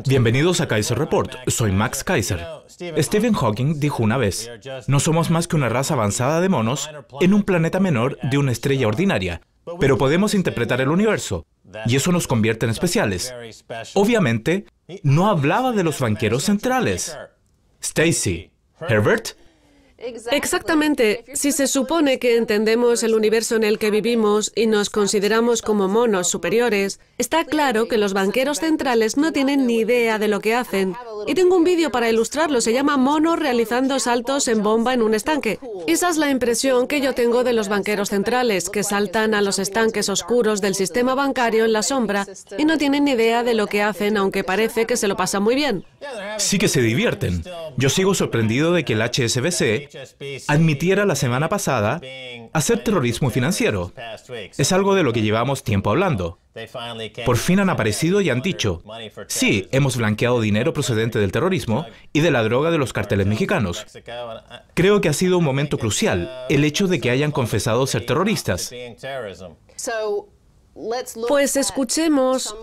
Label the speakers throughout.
Speaker 1: Bienvenidos a Kaiser Report. Soy Max Kaiser. Stephen Hawking dijo una vez, no somos más que una raza avanzada de monos en un planeta menor de una estrella ordinaria, pero podemos interpretar el universo, y eso nos convierte en especiales. Obviamente, no hablaba de los banqueros centrales. Stacy, Herbert.
Speaker 2: Exactamente. Si se supone que entendemos el universo en el que vivimos y nos consideramos como monos superiores, está claro que los banqueros centrales no tienen ni idea de lo que hacen. Y tengo un vídeo para ilustrarlo, se llama Monos realizando saltos en bomba en un estanque. Esa es la impresión que yo tengo de los banqueros centrales, que saltan a los estanques oscuros del sistema bancario en la sombra y no tienen ni idea de lo que hacen, aunque parece que se lo pasan muy bien.
Speaker 1: Sí que se divierten. Yo sigo sorprendido de que el HSBC admitiera la semana pasada hacer terrorismo financiero. Es algo de lo que llevamos tiempo hablando. Por fin han aparecido y han dicho, sí, hemos blanqueado dinero procedente del terrorismo y de la droga de los carteles mexicanos. Creo que ha sido un momento crucial el hecho de que hayan confesado ser terroristas.
Speaker 2: Pues escuchemos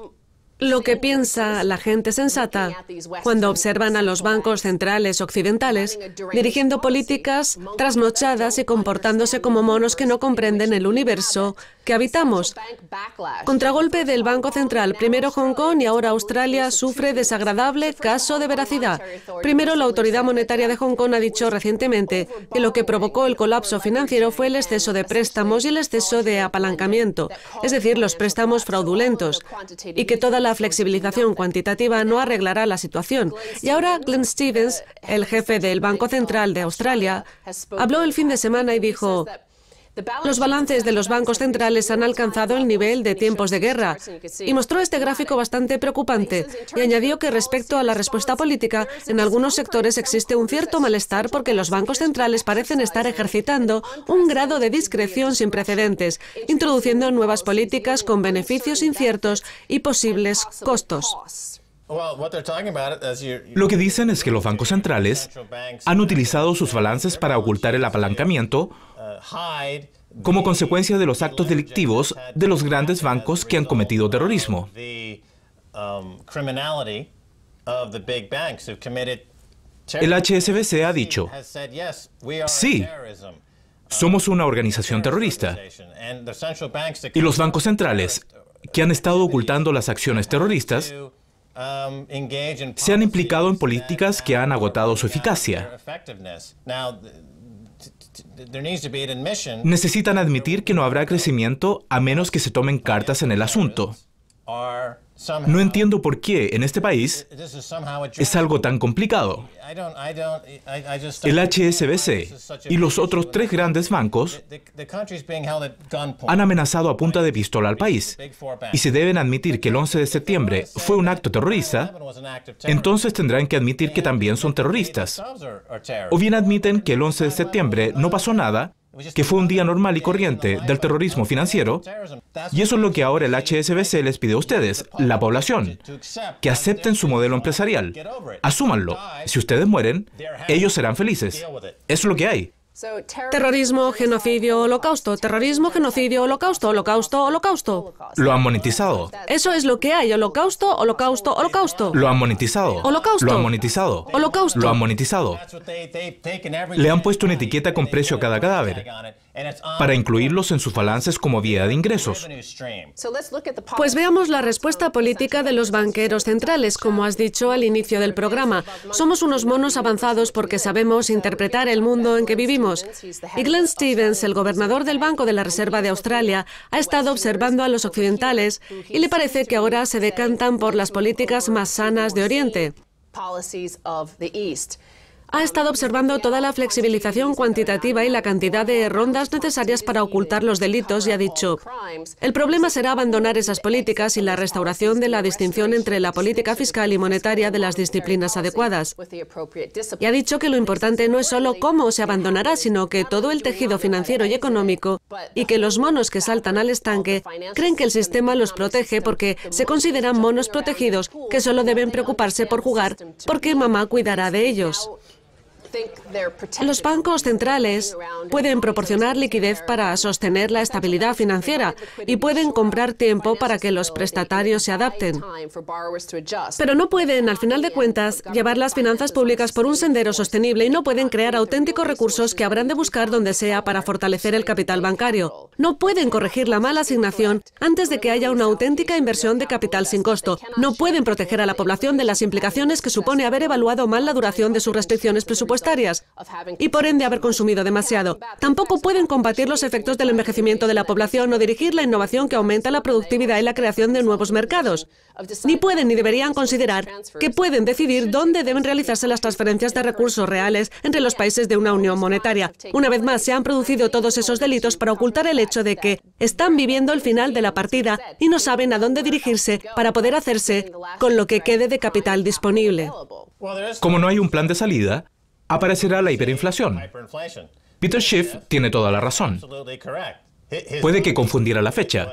Speaker 2: lo que piensa la gente sensata cuando observan a los bancos centrales occidentales dirigiendo políticas trasnochadas y comportándose como monos que no comprenden el universo que habitamos. Contragolpe del Banco Central. Primero Hong Kong y ahora Australia sufre desagradable caso de veracidad. Primero, la Autoridad Monetaria de Hong Kong ha dicho recientemente que lo que provocó el colapso financiero fue el exceso de préstamos y el exceso de apalancamiento, es decir, los préstamos fraudulentos, y que toda la flexibilización cuantitativa no arreglará la situación. Y ahora Glenn Stevens, el jefe del Banco Central de Australia, habló el fin de semana y dijo: los balances de los bancos centrales han alcanzado el nivel de tiempos de guerra, y mostró este gráfico bastante preocupante, y añadió que respecto a la respuesta política, en algunos sectores existe un cierto malestar porque los bancos centrales parecen estar ejercitando un grado de discreción sin precedentes, introduciendo nuevas políticas con beneficios inciertos y posibles costos.
Speaker 1: Lo que dicen es que los bancos centrales han utilizado sus balances para ocultar el apalancamiento como consecuencia de los actos delictivos de los grandes bancos que han cometido terrorismo. El HSBC ha dicho, sí, somos una organización terrorista. Y los bancos centrales, que han estado ocultando las acciones terroristas, se han implicado en políticas que han agotado su eficacia. Necesitan admitir que no habrá crecimiento a menos que se tomen cartas en el asunto. No entiendo por qué en este país es algo tan complicado. El HSBC y los otros tres grandes bancos han amenazado a punta de pistola al país. Y si deben admitir que el 11 de septiembre fue un acto terrorista, entonces tendrán que admitir que también son terroristas. O bien admiten que el 11 de septiembre no pasó nada, que fue un día normal y corriente del terrorismo financiero, y eso es lo que ahora el HSBC les pide a ustedes, la población, que acepten su modelo empresarial, asúmanlo. Si ustedes mueren, ellos serán felices. Eso es lo que hay.
Speaker 2: Terrorismo, genocidio, holocausto. Terrorismo, genocidio, holocausto, holocausto, holocausto.
Speaker 1: Lo han monetizado.
Speaker 2: Eso es lo que hay. Holocausto, holocausto, holocausto.
Speaker 1: Lo han monetizado.
Speaker 2: Holocausto.
Speaker 1: Lo han monetizado.
Speaker 2: Holocausto.
Speaker 1: Lo han monetizado. Le han puesto una etiqueta con precio a cada cadáver para incluirlos en sus balances como vía de ingresos.
Speaker 2: Pues veamos la respuesta política de los banqueros centrales, como has dicho al inicio del programa. Somos unos monos avanzados porque sabemos interpretar el mundo en que vivimos. Y Glenn Stevens, el gobernador del Banco de la Reserva de Australia, ha estado observando a los occidentales y le parece que ahora se decantan por las políticas más sanas de Oriente. Ha estado observando toda la flexibilización cuantitativa y la cantidad de rondas necesarias para ocultar los delitos y ha dicho, el problema será abandonar esas políticas y la restauración de la distinción entre la política fiscal y monetaria de las disciplinas adecuadas. Y ha dicho que lo importante no es solo cómo se abandonará, sino que todo el tejido financiero y económico, y que los monos que saltan al estanque creen que el sistema los protege porque se consideran monos protegidos que solo deben preocuparse por jugar porque mamá cuidará de ellos. Los bancos centrales pueden proporcionar liquidez para sostener la estabilidad financiera y pueden comprar tiempo para que los prestatarios se adapten. Pero no pueden, al final de cuentas, llevar las finanzas públicas por un sendero sostenible y no pueden crear auténticos recursos que habrán de buscar donde sea para fortalecer el capital bancario. No pueden corregir la mala asignación antes de que haya una auténtica inversión de capital sin costo. No pueden proteger a la población de las implicaciones que supone haber evaluado mal la duración de sus restricciones presupuestarias y por ende haber consumido demasiado. Tampoco pueden combatir los efectos del envejecimiento de la población o dirigir la innovación que aumenta la productividad y la creación de nuevos mercados. Ni pueden ni deberían considerar que pueden decidir dónde deben realizarse las transferencias de recursos reales entre los países de una unión monetaria. Una vez más, se han producido todos esos delitos para ocultar el hecho de que están viviendo el final de la partida y no saben a dónde dirigirse para poder hacerse con lo que quede de capital disponible.
Speaker 1: Como no hay un plan de salida, aparecerá la hiperinflación. Peter Schiff tiene toda la razón. Puede que confundiera la fecha,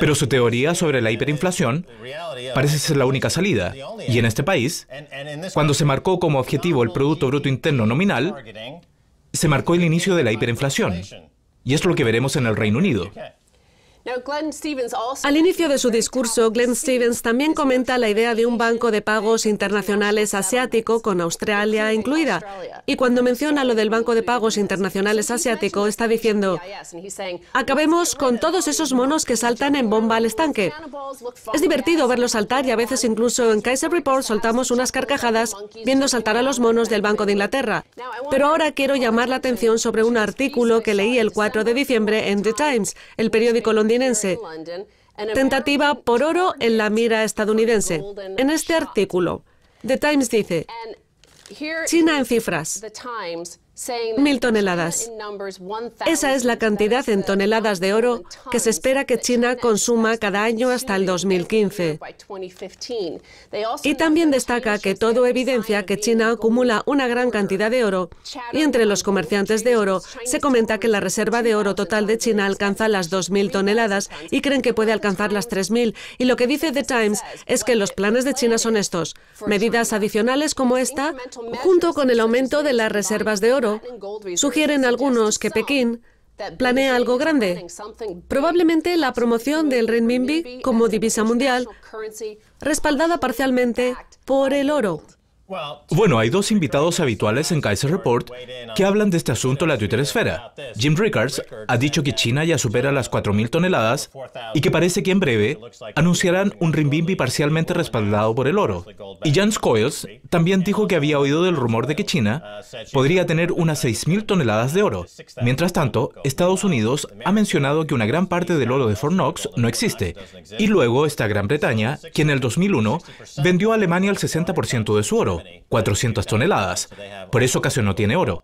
Speaker 1: pero su teoría sobre la hiperinflación parece ser la única salida. Y en este país, cuando se marcó como objetivo el Producto Bruto Interno nominal, se marcó el inicio de la hiperinflación. Y es lo que veremos en el Reino Unido.
Speaker 2: Al inicio de su discurso, Glenn Stevens también comenta la idea de un banco de pagos internacionales asiático con Australia incluida. Y cuando menciona lo del banco de pagos internacionales asiático, está diciendo: acabemos con todos esos monos que saltan en bomba al estanque. Es divertido verlos saltar y a veces incluso en Kaiser Report soltamos unas carcajadas viendo saltar a los monos del Banco de Inglaterra. Pero ahora quiero llamar la atención sobre un artículo que leí el 4 de diciembre en The Times, el periódico londinense. Tentativa por oro en la mira estadounidense. En este artículo, The Times dice: China en cifras, 1.000 toneladas. Esa es la cantidad en toneladas de oro que se espera que China consuma cada año hasta el 2015. Y también destaca que todo evidencia que China acumula una gran cantidad de oro y entre los comerciantes de oro se comenta que la reserva de oro total de China alcanza las 2.000 toneladas y creen que puede alcanzar las 3.000. Y lo que dice The Times es que los planes de China son estos: medidas adicionales como esta, junto con el aumento de las reservas de oro, sugieren algunos que Pekín planea algo grande, probablemente la promoción del renminbi como divisa mundial, respaldada parcialmente por el oro.
Speaker 1: Bueno, hay dos invitados habituales en Kaiser Report que hablan de este asunto en la Twitter esfera. Jim Rickards ha dicho que China ya supera las 4.000 toneladas y que parece que en breve anunciarán un renminbi parcialmente respaldado por el oro. Y Jan Scoyles también dijo que había oído del rumor de que China podría tener unas 6.000 toneladas de oro. Mientras tanto, Estados Unidos ha mencionado que una gran parte del oro de Fort Knox no existe. Y luego está Gran Bretaña, que en el 2001 vendió a Alemania el 60% de su oro, 400 toneladas. Por eso casi no tiene oro.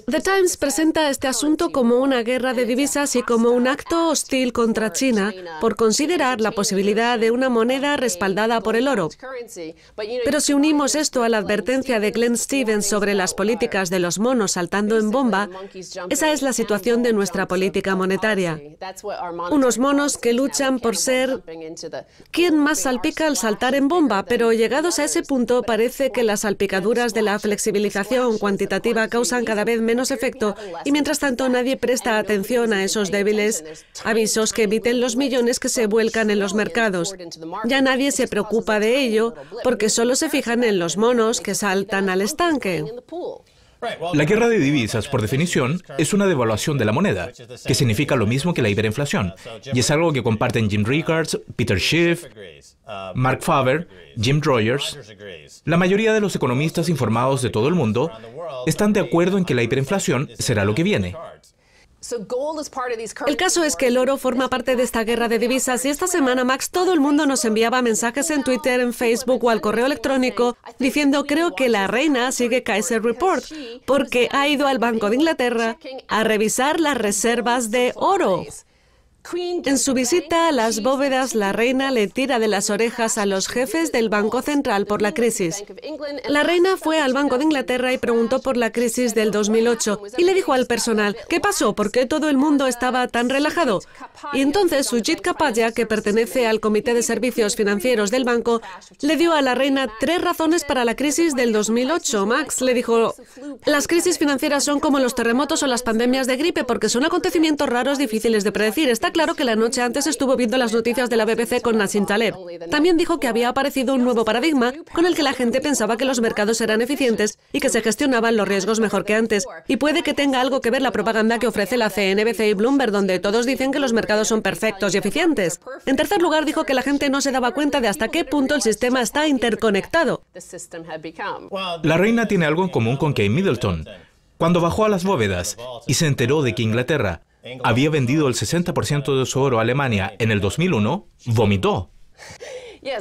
Speaker 2: The Times presenta este asunto como una guerra de divisas y como un acto hostil contra China por considerar la posibilidad de una moneda respaldada por el oro. Pero si unimos esto a la advertencia de Glenn Stevens sobre las políticas de los monos saltando en bomba, esa es la situación de nuestra política monetaria. Unos monos que luchan por ser quien más salpica al saltar en bomba, pero llegados a ese punto parece que las salpicaduras de la flexibilización cuantitativa causan cada vez menos efecto y mientras tanto nadie presta atención a esos débiles avisos que emiten los millones que se vuelcan en los mercados. Ya nadie se preocupa de ello porque solo se fijan en los monos que saltan al estanque.
Speaker 1: La guerra de divisas, por definición, es una devaluación de la moneda, que significa lo mismo que la hiperinflación. Y es algo que comparten Jim Rickards, Peter Schiff, Mark Faber, Jim Rogers. La mayoría de los economistas informados de todo el mundo están de acuerdo en que la hiperinflación será lo que viene.
Speaker 2: El caso es que el oro forma parte de esta guerra de divisas y esta semana, Max, todo el mundo nos enviaba mensajes en Twitter, en Facebook o al correo electrónico diciendo: creo que la reina sigue Kaiser Report porque ha ido al Banco de Inglaterra a revisar las reservas de oro. En su visita a las bóvedas, la reina le tira de las orejas a los jefes del Banco Central por la crisis. La reina fue al Banco de Inglaterra y preguntó por la crisis del 2008 y le dijo al personal, ¿qué pasó? ¿Por qué todo el mundo estaba tan relajado? Y entonces Sujit Kapadia, que pertenece al Comité de Servicios Financieros del banco, le dio a la reina 3 razones para la crisis del 2008. Max le dijo, las crisis financieras son como los terremotos o las pandemias de gripe porque son acontecimientos raros difíciles de predecir. Está claro que la noche antes estuvo viendo las noticias de la BBC con Nassim Taleb. También dijo que había aparecido un nuevo paradigma con el que la gente pensaba que los mercados eran eficientes y que se gestionaban los riesgos mejor que antes. Y puede que tenga algo que ver la propaganda que ofrece la CNBC y Bloomberg, donde todos dicen que los mercados son perfectos y eficientes. En tercer lugar, dijo que la gente no se daba cuenta de hasta qué punto el sistema está interconectado.
Speaker 1: La reina tiene algo en común con Kate Middleton. Cuando bajó a las bóvedas y se enteró de que Inglaterra había vendido el 60% de su oro a Alemania en el 2001, vomitó.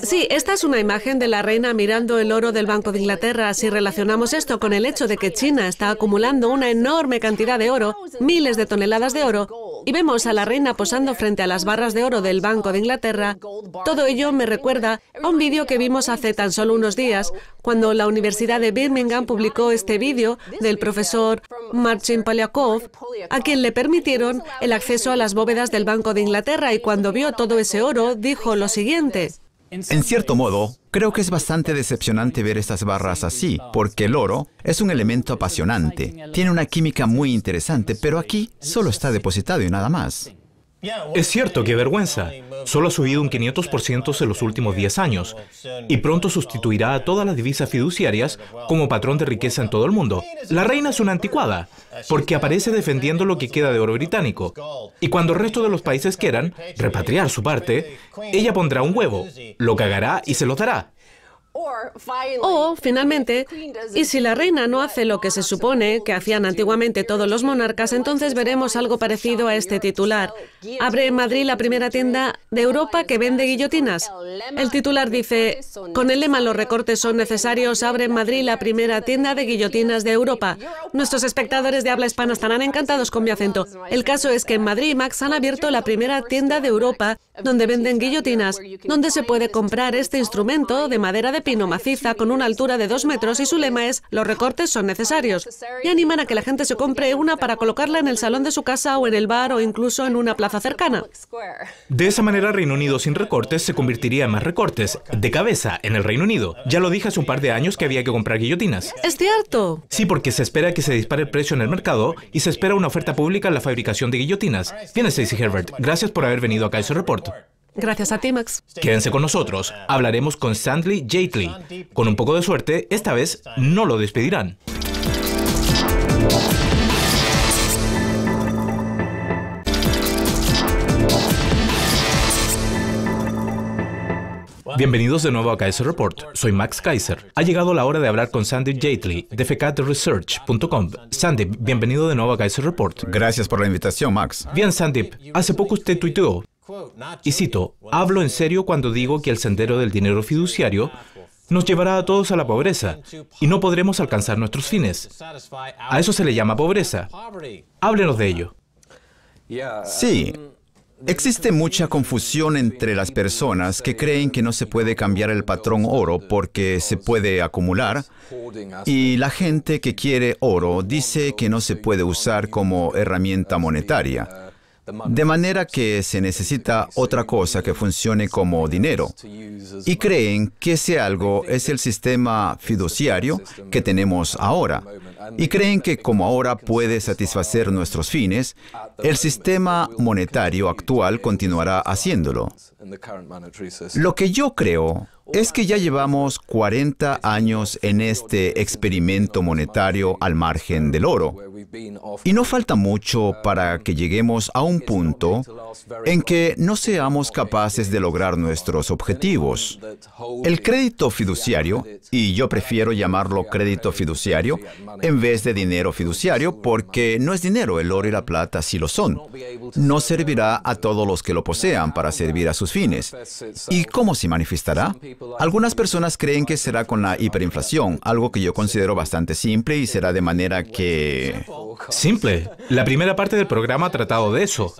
Speaker 2: Sí, esta es una imagen de la reina mirando el oro del Banco de Inglaterra. Si relacionamos esto con el hecho de que China está acumulando una enorme cantidad de oro, miles de toneladas de oro, y vemos a la reina posando frente a las barras de oro del Banco de Inglaterra, todo ello me recuerda a un vídeo que vimos hace tan solo unos días, cuando la Universidad de Birmingham publicó este vídeo del profesor Marcin Polyakov, a quien le permitieron el acceso a las bóvedas del Banco de Inglaterra, y cuando vio todo ese oro, dijo lo siguiente.
Speaker 3: En cierto modo, creo que es bastante decepcionante ver estas barras así, porque el oro es un elemento apasionante, tiene una química muy interesante, pero aquí solo está depositado y nada más.
Speaker 1: Es cierto, qué vergüenza. Solo ha subido un 500% en los últimos 10 años y pronto sustituirá a todas las divisas fiduciarias como patrón de riqueza en todo el mundo. La reina es una anticuada porque aparece defendiendo lo que queda de oro británico. Y cuando el resto de los países quieran repatriar su parte, ella pondrá un huevo, lo cagará y se lo dará.
Speaker 2: O, finalmente, y si la reina no hace lo que se supone que hacían antiguamente todos los monarcas, entonces veremos algo parecido a este titular. Abre en Madrid la primera tienda de Europa que vende guillotinas. El titular dice, con el lema "los recortes son necesarios", abre en Madrid la primera tienda de guillotinas de Europa. Nuestros espectadores de habla hispana estarán encantados con mi acento. El caso es que en Madrid, Max, han abierto la primera tienda de Europa donde venden guillotinas, donde se puede comprar este instrumento de madera de pino maciza con una altura de 2 metros, y su lema es "los recortes son necesarios". Y animan a que la gente se compre una para colocarla en el salón de su casa o en el bar o incluso en una plaza cercana.
Speaker 1: De esa manera, Reino Unido sin recortes se convertiría en más recortes, de cabeza, en el Reino Unido. Ya lo dije hace un par de años que había que comprar guillotinas.
Speaker 2: ¿Es cierto?
Speaker 1: Sí, porque se espera que se dispare el precio en el mercado y se espera una oferta pública en la fabricación de guillotinas. Bien, Stacey Herbert, gracias por haber venido a Kaiser Report.
Speaker 2: Gracias a ti, Max.
Speaker 1: Quédense con nosotros. Hablaremos con Sandy Jaitley. Con un poco de suerte, esta vez no lo despedirán. Bienvenidos de nuevo a Kaiser Report. Soy Max Kaiser. Ha llegado la hora de hablar con Sandy Jaitley de FECATResearch.com. Sandy, bienvenido de nuevo a Kaiser Report.
Speaker 3: Gracias por la invitación, Max.
Speaker 1: Bien, Sandy, hace poco usted tuiteó, y cito, "hablo en serio cuando digo que el sendero del dinero fiduciario nos llevará a todos a la pobreza y no podremos alcanzar nuestros fines. A eso se le llama pobreza. Háblenos de ello".
Speaker 3: Sí. Existe mucha confusión entre las personas que creen que no se puede cambiar el patrón oro porque se puede acumular, y la gente que quiere oro dice que no se puede usar como herramienta monetaria. De manera que se necesita otra cosa que funcione como dinero. Y creen que ese algo es el sistema fiduciario que tenemos ahora. Y creen que como ahora puede satisfacer nuestros fines, el sistema monetario actual continuará haciéndolo. Lo que yo creo es que ya llevamos 40 años en este experimento monetario al margen del oro. Y no falta mucho para que lleguemos a un punto en que no seamos capaces de lograr nuestros objetivos. El crédito fiduciario, y yo prefiero llamarlo crédito fiduciario en vez de dinero fiduciario porque no es dinero, el oro y la plata sí lo son. No servirá a todos los que lo posean para servir a sus fines. ¿Y cómo se manifestará? Algunas personas creen que será con la hiperinflación, algo que yo considero bastante simple y será de manera que...
Speaker 1: Simple. La primera parte del programa ha tratado de eso.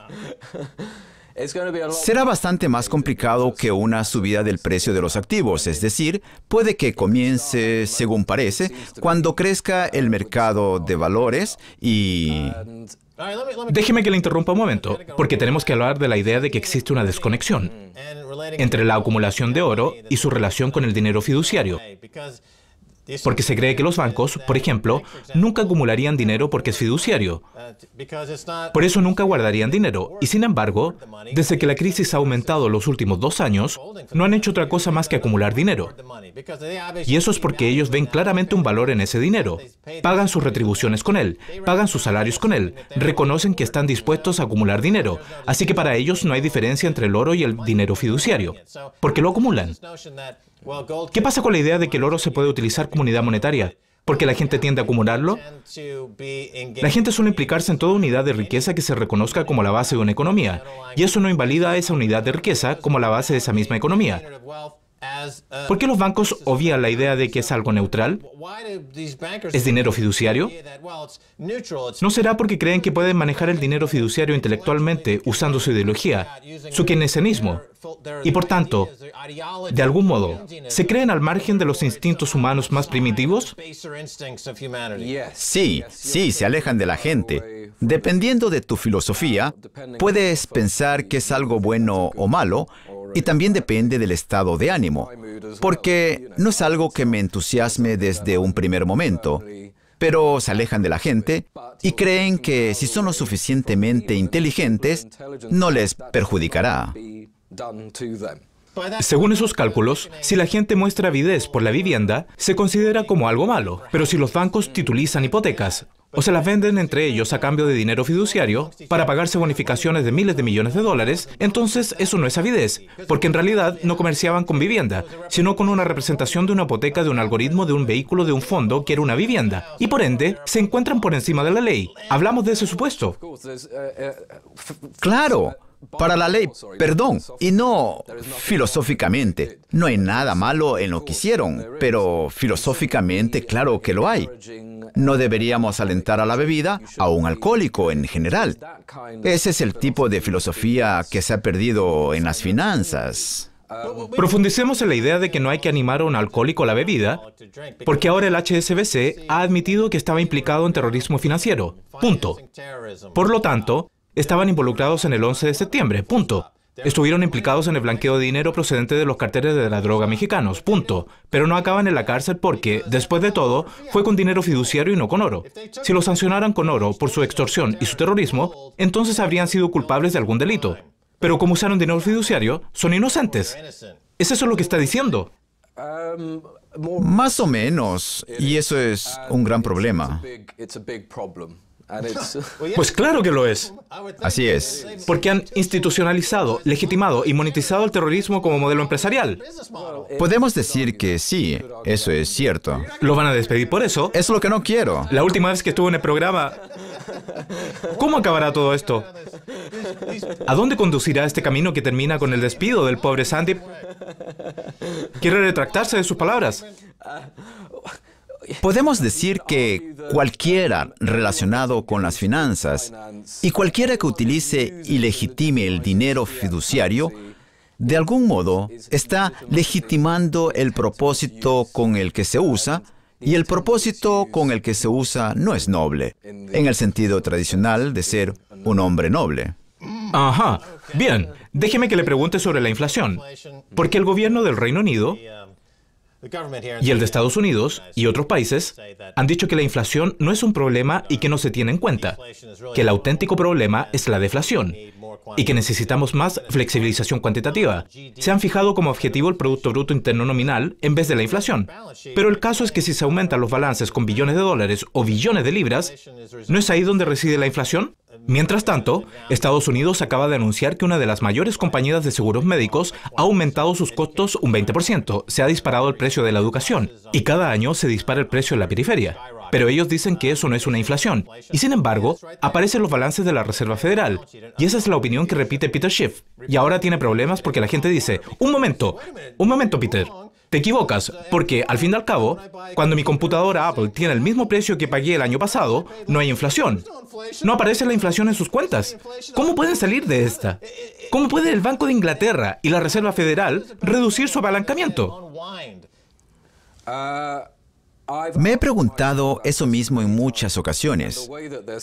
Speaker 3: Será bastante más complicado que una subida del precio de los activos, es decir, puede que comience, según parece, cuando crezca el mercado de valores y...
Speaker 1: Déjeme que le interrumpa un momento, porque tenemos que hablar de la idea de que existe una desconexión entre la acumulación de oro y su relación con el dinero fiduciario. Porque se cree que los bancos, por ejemplo, nunca acumularían dinero porque es fiduciario. Por eso nunca guardarían dinero. Y sin embargo, desde que la crisis ha aumentado los últimos 2 años, no han hecho otra cosa más que acumular dinero. Y eso es porque ellos ven claramente un valor en ese dinero. Pagan sus retribuciones con él, pagan sus salarios con él, reconocen que están dispuestos a acumular dinero. Así que para ellos no hay diferencia entre el oro y el dinero fiduciario, porque lo acumulan. ¿Qué pasa con la idea de que el oro se puede utilizar como unidad monetaria? ¿Porque la gente tiende a acumularlo? La gente suele implicarse en toda unidad de riqueza que se reconozca como la base de una economía, y eso no invalida a esa unidad de riqueza como la base de esa misma economía. ¿Por qué los bancos obvian la idea de que es algo neutral? ¿Es dinero fiduciario? ¿No será porque creen que pueden manejar el dinero fiduciario intelectualmente usando su ideología, su keynesianismo? Y por tanto, de algún modo, ¿se creen al margen de los instintos humanos más primitivos?
Speaker 3: Sí, se alejan de la gente. Dependiendo de tu filosofía, puedes pensar que es algo bueno o malo, y también depende del estado de ánimo, porque no es algo que me entusiasme desde un primer momento, pero se alejan de la gente y creen que si son lo suficientemente inteligentes, no les perjudicará.
Speaker 1: Según esos cálculos, si la gente muestra avidez por la vivienda, se considera como algo malo. Pero si los bancos titulizan hipotecas, o se las venden entre ellos a cambio de dinero fiduciario para pagarse bonificaciones de miles de millones de dólares, entonces eso no es avidez, porque en realidad no comerciaban con vivienda, sino con una representación de una hipoteca de un algoritmo de un vehículo de un fondo que era una vivienda, y por ende se encuentran por encima de la ley. Hablamos de ese supuesto.
Speaker 3: Claro. Para la ley, perdón, y no filosóficamente. No hay nada malo en lo que hicieron, pero filosóficamente claro que lo hay. No deberíamos alentar a la bebida a un alcohólico en general. Ese es el tipo de filosofía que se ha perdido en las finanzas.
Speaker 1: Profundicemos en la idea de que no hay que animar a un alcohólico a la bebida, porque ahora el HSBC ha admitido que estaba implicado en terrorismo financiero. Punto. Por lo tanto, estaban involucrados en el 11 de septiembre, punto. Estuvieron implicados en el blanqueo de dinero procedente de los carteles de la droga mexicanos, punto. Pero no acaban en la cárcel porque, después de todo, fue con dinero fiduciario y no con oro. Si los sancionaran con oro por su extorsión y su terrorismo, entonces habrían sido culpables de algún delito. Pero como usaron dinero fiduciario, son inocentes. ¿Es eso lo que está diciendo?
Speaker 3: Más o menos, y eso es un gran problema.
Speaker 1: Pues claro que lo es.
Speaker 3: Así es.
Speaker 1: Porque han institucionalizado, legitimado y monetizado el terrorismo como modelo empresarial.
Speaker 3: Podemos decir que sí, eso es cierto.
Speaker 1: ¿Lo van a despedir por eso?
Speaker 3: Es lo que no quiero.
Speaker 1: La última vez que estuvo en el programa... ¿Cómo acabará todo esto? ¿A dónde conducirá este camino que termina con el despido del pobre Sandy? ¿Quiere retractarse de sus palabras?
Speaker 3: Podemos decir que cualquiera relacionado con las finanzas y cualquiera que utilice y legitime el dinero fiduciario, de algún modo está legitimando el propósito con el que se usa, y el propósito con el que se usa no es noble, en el sentido tradicional de ser un hombre noble.
Speaker 1: Ajá. Bien, déjeme que le pregunte sobre la inflación. Porque el gobierno del Reino Unido y el de Estados Unidos y otros países han dicho que la inflación no es un problema y que no se tiene en cuenta, que el auténtico problema es la deflación y que necesitamos más flexibilización cuantitativa. Se han fijado como objetivo el Producto Bruto Interno Nominal en vez de la inflación. Pero el caso es que si se aumentan los balances con billones de dólares o billones de libras, ¿no es ahí donde reside la inflación? Mientras tanto, Estados Unidos acaba de anunciar que una de las mayores compañías de seguros médicos ha aumentado sus costos un 20%. Se ha disparado el precio de la educación y cada año se dispara el precio en la periferia. Pero ellos dicen que eso no es una inflación. Y sin embargo, aparecen los balances de la Reserva Federal. Y esa es la opinión que repite Peter Schiff. Y ahora tiene problemas porque la gente dice, un momento, Peter. Te equivocas, porque al fin y al cabo, cuando mi computadora Apple tiene el mismo precio que pagué el año pasado, no hay inflación. No aparece la inflación en sus cuentas. ¿Cómo pueden salir de esta? ¿Cómo puede el Banco de Inglaterra y la Reserva Federal reducir su apalancamiento?
Speaker 3: Me he preguntado eso mismo en muchas ocasiones,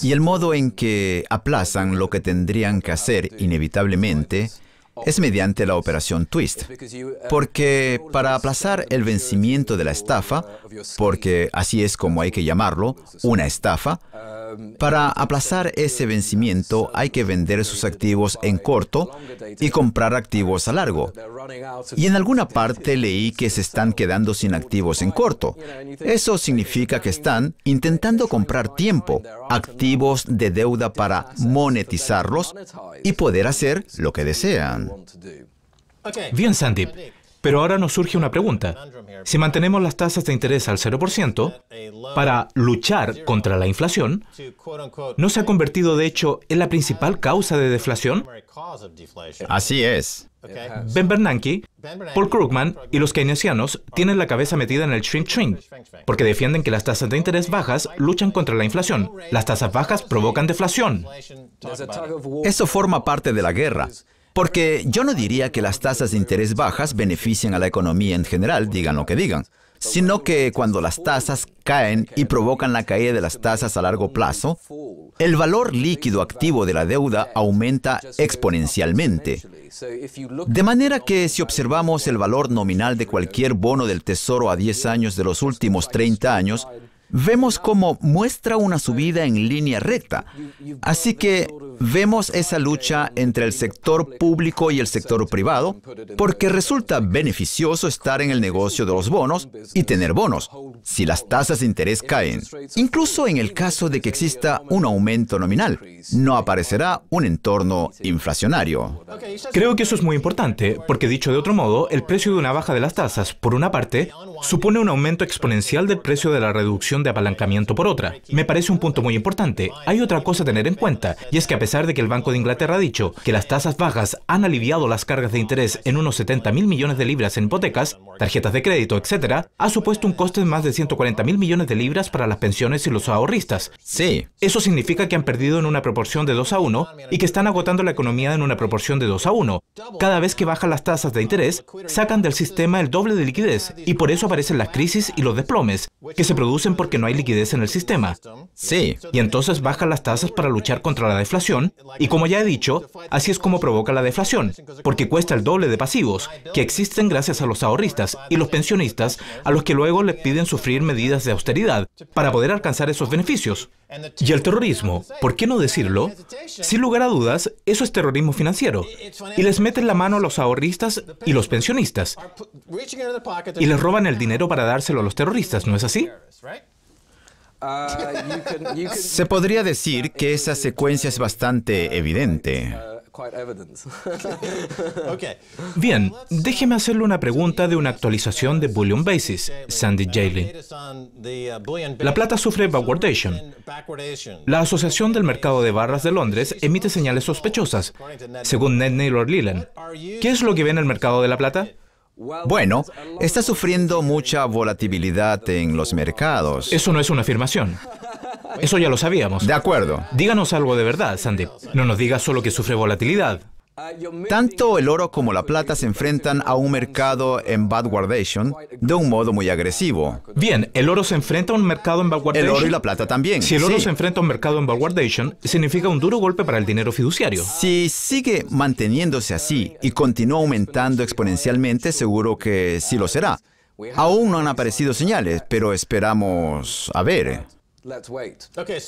Speaker 3: y el modo en que aplazan lo que tendrían que hacer inevitablemente es mediante la operación Twist. Porque para aplazar el vencimiento de la estafa, porque así es como hay que llamarlo, una estafa, para aplazar ese vencimiento hay que vender sus activos en corto y comprar activos a largo. Y en alguna parte leí que se están quedando sin activos en corto. Eso significa que están intentando comprar tiempo, activos de deuda para monetizarlos y poder hacer lo que desean.
Speaker 1: Bien, Sandeep. Pero ahora nos surge una pregunta. Si mantenemos las tasas de interés al 0% para luchar contra la inflación, ¿no se ha convertido de hecho en la principal causa de deflación?
Speaker 3: Así es.
Speaker 1: Ben Bernanke, Paul Krugman y los keynesianos tienen la cabeza metida en el shrink, porque defienden que las tasas de interés bajas luchan contra la inflación. Las tasas bajas provocan deflación.
Speaker 3: Eso forma parte de la guerra. Porque yo no diría que las tasas de interés bajas benefician a la economía en general, digan lo que digan, sino que cuando las tasas caen y provocan la caída de las tasas a largo plazo, el valor líquido activo de la deuda aumenta exponencialmente. De manera que si observamos el valor nominal de cualquier bono del Tesoro a 10 años de los últimos 30 años, vemos cómo muestra una subida en línea recta. Así que vemos esa lucha entre el sector público y el sector privado, porque resulta beneficioso estar en el negocio de los bonos y tener bonos, si las tasas de interés caen. Incluso en el caso de que exista un aumento nominal, no aparecerá un entorno inflacionario.
Speaker 1: Creo que eso es muy importante, porque dicho de otro modo, el precio de una baja de las tasas, por una parte, supone un aumento exponencial del precio de la reducción de apalancamiento por otra. Me parece un punto muy importante. Hay otra cosa a tener en cuenta, y es que a pesar de que el Banco de Inglaterra ha dicho que las tasas bajas han aliviado las cargas de interés en unos 70.000 millones de libras en hipotecas, tarjetas de crédito, etc., ha supuesto un coste de más de 140.000 millones de libras para las pensiones y los ahorristas.
Speaker 3: Sí.
Speaker 1: Eso significa que han perdido en una proporción de 2-1 y que están agotando la economía en una proporción de 2-1. Cada vez que bajan las tasas de interés, sacan del sistema el doble de liquidez, y por eso aparecen las crisis y los desplomes, que se producen porque no hay liquidez en el sistema.
Speaker 3: Sí.
Speaker 1: Y entonces bajan las tasas para luchar contra la deflación, y como ya he dicho, así es como provoca la deflación, porque cuesta el doble de pasivos, que existen gracias a los ahorristas y los pensionistas, a los que luego les piden sufrir medidas de austeridad para poder alcanzar esos beneficios. Y el terrorismo, ¿por qué no decirlo? Sin lugar a dudas, eso es terrorismo financiero. Y les meten la mano a los ahorristas y los pensionistas. Y les roban el dinero para dárselo a los terroristas, ¿no es así?
Speaker 3: Se podría decir que esa secuencia es bastante evidente.
Speaker 1: Bien, déjeme hacerle una pregunta de una actualización de Bullion Basis, Sandy Jalin. La plata sufre backwardation. La Asociación del Mercado de Barras de Londres emite señales sospechosas, según Ned Naylor Leland. ¿Qué es lo que ve en el mercado de la plata?
Speaker 3: Bueno, está sufriendo mucha volatilidad en los mercados.
Speaker 1: Eso no es una afirmación. Eso ya lo sabíamos.
Speaker 3: De acuerdo.
Speaker 1: Díganos algo de verdad, Sandeep. No nos diga solo que sufre volatilidad.
Speaker 3: Tanto el oro como la plata se enfrentan a un mercado en backwardation de un modo muy agresivo.
Speaker 1: Bien, el oro se enfrenta a un mercado en backwardation.
Speaker 3: El oro y la plata también.
Speaker 1: Si el oro
Speaker 3: sí.
Speaker 1: se enfrenta a un mercado en backwardation, significa un duro golpe para el dinero fiduciario.
Speaker 3: Si sigue manteniéndose así y continúa aumentando exponencialmente, seguro que sí lo será. Aún no han aparecido señales, pero esperamos a ver.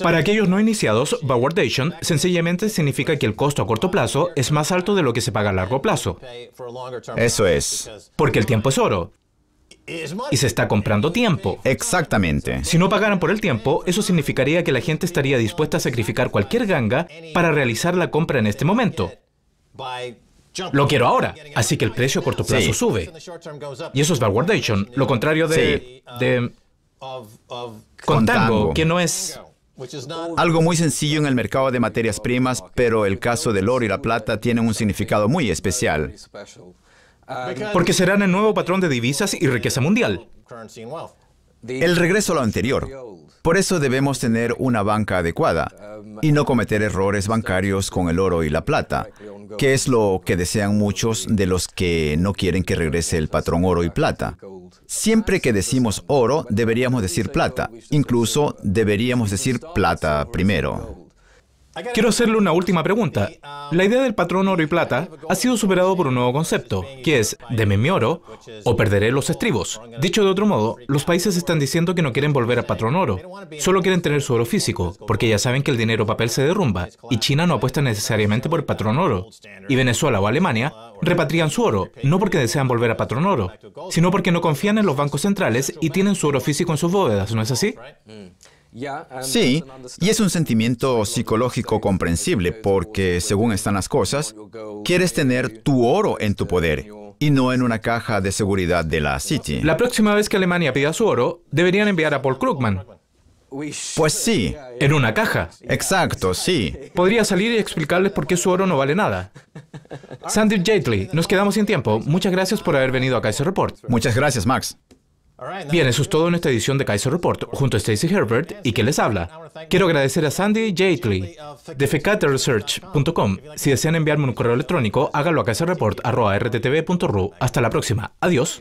Speaker 1: Para aquellos no iniciados, backwardation sencillamente significa que el costo a corto plazo es más alto de lo que se paga a largo plazo.
Speaker 3: Eso es.
Speaker 1: Porque el tiempo es oro. Y se está comprando tiempo.
Speaker 3: Exactamente.
Speaker 1: Si no pagaran por el tiempo, eso significaría que la gente estaría dispuesta a sacrificar cualquier ganga para realizar la compra en este momento. Lo quiero ahora. Así que el precio a corto plazo sube. Y eso es backwardation. Lo contrario de contango, que no es...
Speaker 3: Algo muy sencillo en el mercado de materias primas, pero el caso del oro y la plata tiene un significado muy especial.
Speaker 1: Porque serán el nuevo patrón de divisas y riqueza mundial.
Speaker 3: El regreso a lo anterior. Por eso debemos tener una banca adecuada y no cometer errores bancarios con el oro y la plata, que es lo que desean muchos de los que no quieren que regrese el patrón oro y plata. Siempre que decimos oro, deberíamos decir plata. Incluso deberíamos decir plata primero.
Speaker 1: Quiero hacerle una última pregunta. La idea del patrón oro y plata ha sido superado por un nuevo concepto, que es deme mi oro o perderé los estribos. Dicho de otro modo, los países están diciendo que no quieren volver al patrón oro, solo quieren tener su oro físico, porque ya saben que el dinero papel se derrumba, y China no apuesta necesariamente por el patrón oro. Y Venezuela o Alemania repatrian su oro, no porque desean volver al patrón oro, sino porque no confían en los bancos centrales y tienen su oro físico en sus bóvedas, ¿no es así?
Speaker 3: Sí, y es un sentimiento psicológico comprensible porque, según están las cosas, quieres tener tu oro en tu poder y no en una caja de seguridad de la Citi.
Speaker 1: La próxima vez que Alemania pida su oro, deberían enviar a Paul Krugman.
Speaker 3: Pues sí.
Speaker 1: En una caja.
Speaker 3: Exacto, sí.
Speaker 1: Podría salir y explicarles por qué su oro no vale nada. Sandeep Jaitley, nos quedamos sin tiempo. Muchas gracias por haber venido a Kaiser Report.
Speaker 3: Muchas gracias, Max.
Speaker 1: Bien, eso es todo en esta edición de Kaiser Report, junto a Stacy Herbert y que les habla. Quiero agradecer a Sandy Jaitley de fecaterresearch.com. Si desean enviarme un correo electrónico, háganlo a kaiserreport@rttv.ru. Hasta la próxima. Adiós.